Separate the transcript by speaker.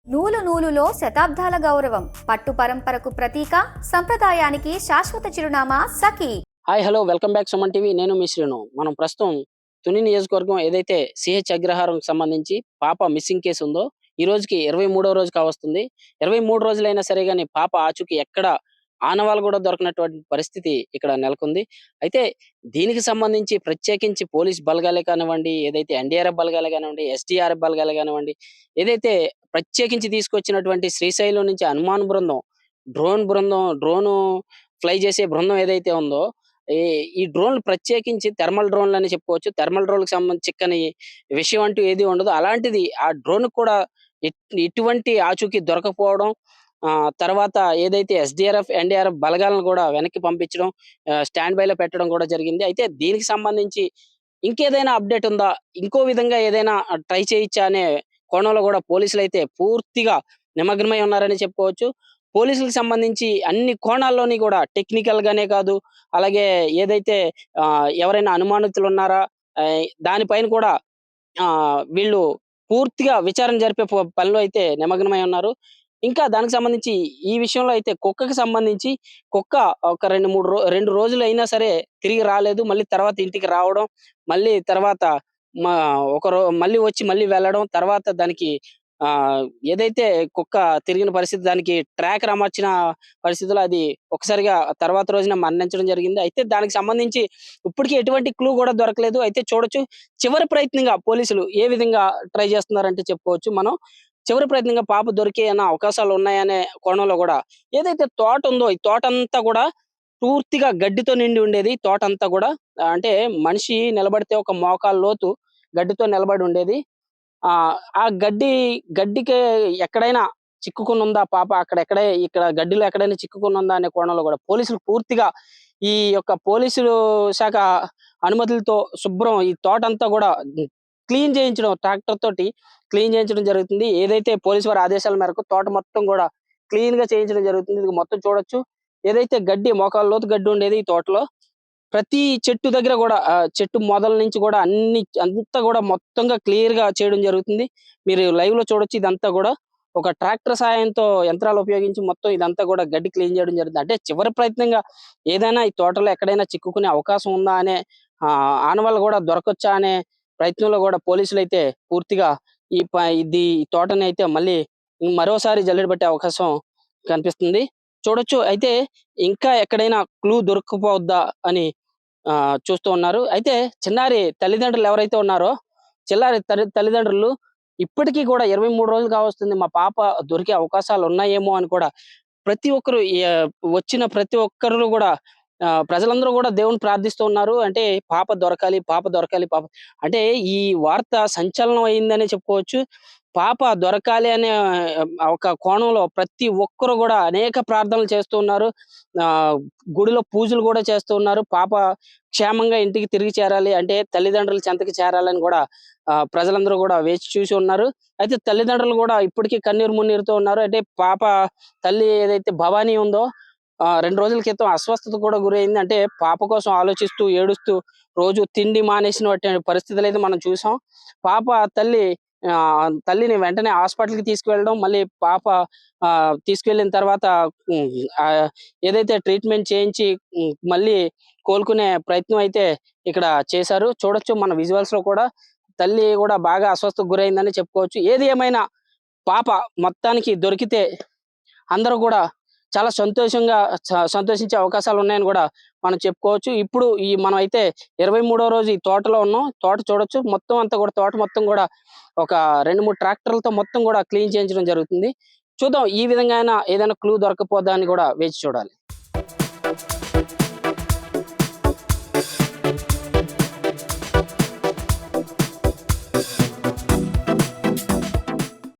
Speaker 1: నూలు నూలులో శతాబ్దాల గౌరవం, పట్టు పరంపరకు ప్రతీక, సంప్రదాయానికి శాశ్వత చిరునామా సఖీ.
Speaker 2: Hi hello welcome back Suman TV. నేను మీ శ్రీను. మనం ప్రస్తుతం తుని నియోజకవర్గం ఏదైతే సిహెచ్ అగ్రహారం సంబంధించి పాప మిస్సింగ్ కేసు ఉందో ఈ రోజుకి 23వ రోజు కావస్తుంది. 23 రోజులైనా సరే గానీ పాప ఆచూకీ ఎక్కడ ఆనవాళ్ళు కూడా దొరకనటువంటి పరిస్థితి ఇక్కడ నెలకొంది. అయితే దీనికి సంబంధించి ప్రత్యేకించి పోలీస్ బలగాలే కానివ్వండి, ఏదైతే ఎన్డీఆర్ఎఫ్ బలగాలే కానివ్వండి, ఎస్డీఆర్ఎఫ్ బలగాలే కానివ్వండి, ఏదైతే ప్రత్యేకించి తీసుకొచ్చినటువంటి శ్రీశైలం నుంచి హనుమాన్ బృందం, డ్రోను ఫ్లై చేసే బృందం ఏదైతే ఉందో ఈ ఈ డ్రోన్లు ప్రత్యేకించి థర్మల్ డ్రోన్లు అని చెప్పుకోవచ్చు. థర్మల్ డ్రోన్‌కి సంబంధించి చిక్కని విషయం అంటూ ఏది ఉండదు. అలాంటిది ఆ డ్రోన్‌కి కూడా ఎటువంటి ఆచూకీ దొరకకపోవడం, తర్వాత ఏదైతే ఎస్‌డీఆర్‌ఎఫ్, ఎన్‌డీఆర్‌ఎఫ్ బలగాలను కూడా వెనక్కి పంపించడం, స్టాండ్ బైలో పెట్టడం కూడా జరిగింది. అయితే దీనికి సంబంధించి ఇంకేదైనా అప్డేట్ ఉందా? ఇంకో విధంగా ఏదైనా ట్రై చేయొచ్చా అనే కోణంలో కూడా పోలీసులైతే పూర్తిగా నిమగ్నమై ఉన్నారని చెప్పుకోవచ్చు. పోలీసులకు సంబంధించి అన్ని కోణాల్లోని కూడా టెక్నికల్ గానే కాదు, అలాగే ఏదైతే ఎవరైనా అనుమానితులున్నారా దానిపైన కూడా వీళ్ళు పూర్తిగా విచారణ జరిపే పనిలో అయితే నిమగ్నమై ఉన్నారు. ఇంకా దానికి సంబంధించి ఈ విషయంలో అయితే కుక్కకి సంబంధించి కుక్క ఒక 2 రోజులైనా సరే తిరిగి రాలేదు. మళ్ళీ తర్వాత ఇంటికి రావడం, మళ్ళీ తర్వాత మా మళ్ళీ వచ్చి మళ్ళీ వెళ్ళడం, తర్వాత దానికి ఏదైతే కుక్క తిరిగిన పరిస్థితి దానికి ట్రాకర్ అమర్చిన పరిస్థితిలో అది ఒక్కసారిగా తర్వాత రోజున మరణించడం జరిగింది. అయితే దానికి సంబంధించి ఇప్పటికి ఎటువంటి క్లూ కూడా దొరకలేదు. అయితే చూడొచ్చు చివరి ప్రయత్నంగా పోలీసులు ఏ విధంగా ట్రై చేస్తున్నారంటే చెప్పుకోవచ్చు మనం. చివరి ప్రయత్నంగా పాప దొరికే అన్న అవకాశాలు ఉన్నాయనే కోణంలో కూడా ఏదైతే తోట ఉందో ఈ తోటంతా కూడా పూర్తిగా గడ్డితో నిండి ఉండేది. తోటంతా కూడా అంటే మనిషి నిలబడితే ఒక మోకాలు లోతు గడ్డితో నిలబడి ఉండేది. ఆ గడ్డికి ఎక్కడైనా చిక్కుకునుందా పాప? ఇక్కడ గడ్డిలో ఎక్కడైనా చిక్కుకునుందా అనే కోణంలో కూడా పోలీసులు పూర్తిగా ఈ యొక్క పోలీసులు శాఖ అనుమతులతో శుభ్రం ఈ తోటంతా కూడా క్లీన్ చేయించడం, ట్రాక్టర్ తోటి క్లీన్ చేయించడం జరుగుతుంది. ఏదైతే పోలీసు వారి ఆదేశాల మేరకు తోట మొత్తం కూడా క్లీన్‌గా చేయించడం జరుగుతుంది. ఇది మొత్తం చూడొచ్చు. ఏదైతే గడ్డి మోకాళ్ళ లోతు గడ్డి ఉండేది ఈ తోటలో ప్రతి చెట్టు దగ్గర కూడా చెట్టు మొదల నుంచి కూడా అంతా కూడా మొత్తంగా క్లియర్‌గా చేయడం జరుగుతుంది. మీరు లైవ్‌లో చూడొచ్చు ఇదంతా కూడా ఒక ట్రాక్టర్ సహాయంతో యంత్రాలు ఉపయోగించి మొత్తం ఇదంతా కూడా గడ్డి క్లీన్ చేయడం జరుగుతుంది. అంటే చివరి ప్రయత్నంగా ఏదైనా ఈ తోటలో ఎక్కడైనా చిక్కుకునే అవకాశం ఉందా అనే ఆనవాళ్ళు కూడా దొరకొచ్చా అనే ప్రయత్నంలో కూడా పోలీసులైతే పూర్తిగా ఈ తోటనైతే మళ్ళీ మరోసారి జల్లెడ పట్టే అవకాశం కనిపిస్తుంది. చూడొచ్చు. అయితే ఇంకా ఎక్కడైనా క్లూ దొరక్కపోద్దా అని చూస్తూ ఉన్నారు. అయితే చిన్నారి తల్లిదండ్రులు ఎవరైతే ఉన్నారో, చిన్నారి తల్లిదండ్రులు ఇప్పటికీ కూడా 23 రోజులు కావస్తుంది. మా పాప దొరికే అవకాశాలు ఉన్నాయేమో అని కూడా ప్రతి ఒక్కరు వచ్చిన ప్రతి ఒక్కరు కూడా ప్రజలందరూ కూడా దేవుడిని ప్రార్థిస్తూ ఉన్నారు. అంటే పాప దొరకాలి, పాప దొరకాలి, పాప అంటే ఈ వార్త సంచలనం అయిందనే చెప్పుకోవచ్చు. పాప దొరకాలి అనే ఒక కోణంలో ప్రతి ఒక్కరు కూడా అనేక ప్రార్థనలు చేస్తూ ఉన్నారు. గుడిలో పూజలు కూడా చేస్తూ ఉన్నారు. పాప క్షేమంగా ఇంటికి తిరిగి చేరాలి అంటే తల్లిదండ్రుల చెంతకి చేరాలని కూడా ప్రజలందరూ కూడా వేచి చూసి ఉన్నారు. అయితే తల్లిదండ్రులు కూడా ఇప్పటికీ కన్నీరు మున్నీరుతో ఉన్నారు. అంటే పాప తల్లి ఏదైతే భవానీ ఉందో 2 రోజుల క్రితం అస్వస్థత కూడా గురైంది. అంటే పాప కోసం ఆలోచిస్తూ, ఏడుస్తూ రోజు తిండి మానేసినటువంటి పరిస్థితులైతే మనం చూసాం. పాప తల్లిని వెంటనే హాస్పిటల్‌కి తీసుకువెళ్ళడం, మళ్ళీ పాప తీసుకెళ్ళిన తర్వాత ఏదైతే ట్రీట్మెంట్ చేయించి మళ్ళీ కోలుకునే ప్రయత్నం అయితే ఇక్కడ చేశారు. చూడొచ్చు మన విజువల్స్‌లో కూడా తల్లి కూడా బాగా అస్వస్థతకు గురైందని చెప్పుకోవచ్చు. ఏది ఏమైనా పాప మొత్తానికి దొరికితే అందరూ కూడా చాలా సంతోషించే అవకాశాలు ఉన్నాయని కూడా మనం చెప్పుకోవచ్చు. ఇప్పుడు మనం అయితే 23వ రోజు ఈ తోటలో ఉన్నాం. తోట చూడొచ్చు. మొత్తం అంతా కూడా తోట మొత్తం కూడా ఒక 2, 3 ట్రాక్టర్లతో మొత్తం కూడా క్లీన్ చేయించడం జరుగుతుంది. చూద్దాం ఈ విధంగా ఏదైనా క్లూ దొరకపోద్దా అని కూడా వేచి చూడాలి.